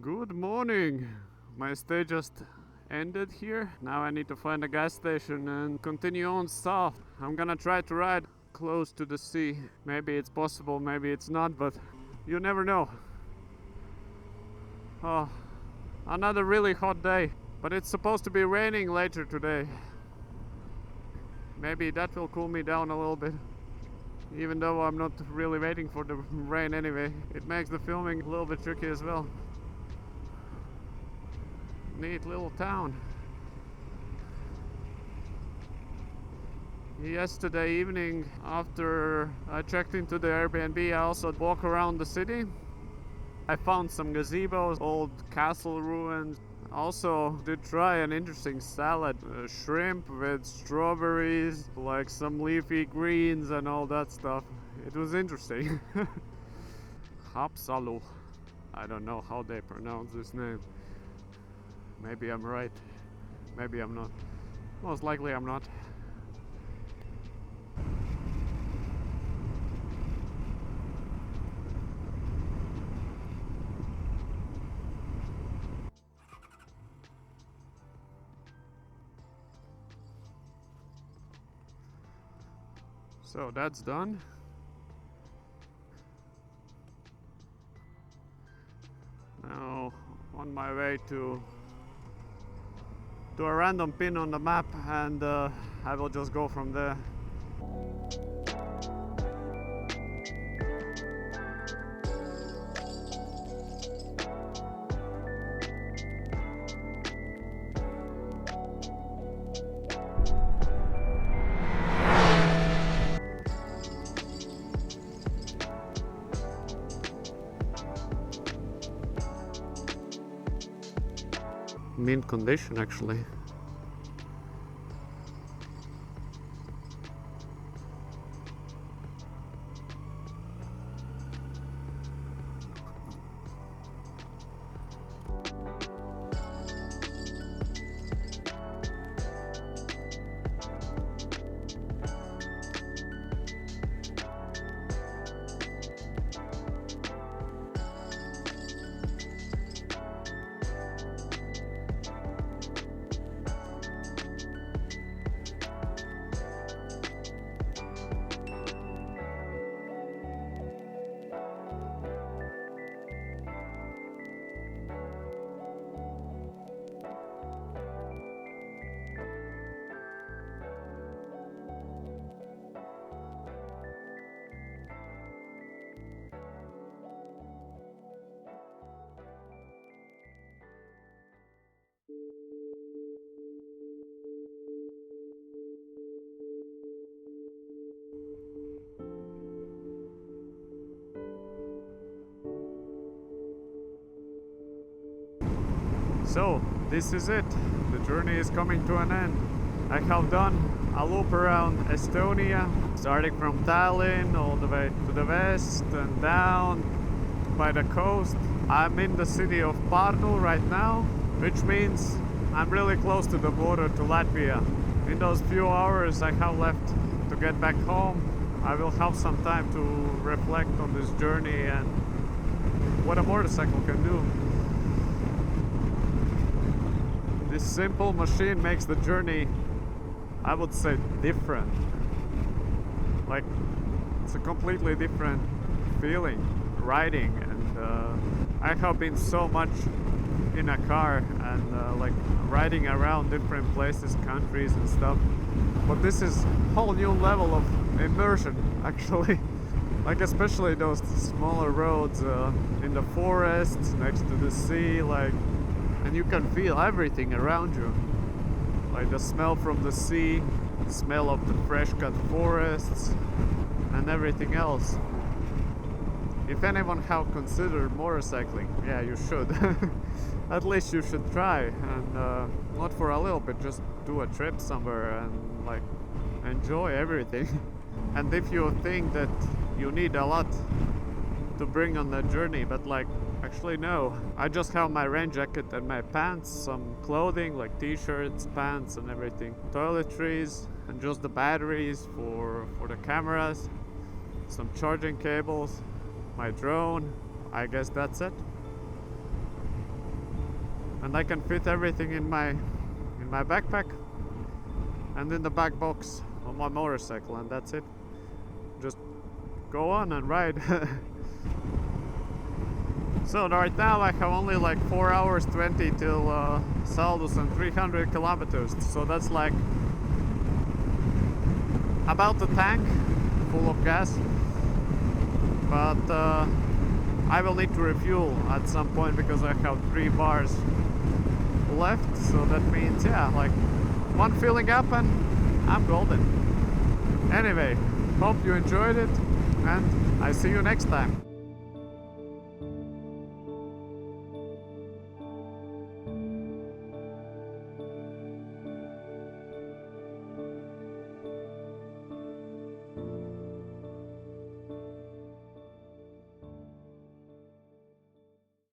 Good morning. My stay just ended here. Now I need to find a gas station and continue on south. I'm gonna try to ride close to the sea. Maybe it's possible, maybe it's not, but you never know. Oh, another really hot day. But it's supposed to be raining later today. Maybe that will cool me down a little bit. Even though I'm not really waiting for the rain anyway. It makes the filming a little bit tricky as well. Neat little town. Yesterday evening, after I checked into the Airbnb, I also walked around the city. I found some gazebos, old castle ruins. Also did try an interesting salad, shrimp with strawberries, like some leafy greens and all that stuff. It was interesting. Haapsalu. I don't know how they pronounce this name. Maybe I'm right, maybe I'm not. Most likely I'm not. So that's done. Now on my way to a random pin on the map, and I will just go from there. Mint condition actually. So this is it. The journey is coming to an end. I have done a loop around Estonia, starting from Tallinn all the way to the west and down by the coast. I'm in the city of Pärnu right now, which means I'm really close to the border to Latvia. In those few hours I have left to get back home, I will have some time to reflect on this journey and what a motorcycle can do. This simple machine makes the journey, I would say, different. Like, it's a completely different feeling riding, and I have been so much in a car and like riding around different places, countries and stuff. But this is a whole new level of immersion, actually. Like especially those smaller roads in the forests next to the sea, like. And you can feel everything around you, like the smell from the sea, the smell of the fresh cut forests and everything else. If anyone have considered motorcycling, yeah, you should. At least you should try, and not for a little bit, just do a trip somewhere and like enjoy everything. And if you think that you need a lot to bring on that journey, but like actually no, I just have my rain jacket and my pants, some clothing like t-shirts, pants and everything, toiletries, and just the batteries for the cameras, some charging cables, my drone. I guess that's it. and I can fit everything in my backpack and in the back box on my motorcycle, and that's it. Just go on and ride. So right now I have only like 4 hours 20 till Saldus and 300 kilometers, so that's like about the tank full of gas, but I will need to refuel at some point because I have 3 bars left, so that means, yeah, like one filling up and I'm golden. Anyway, hope you enjoyed it, and I see you next time.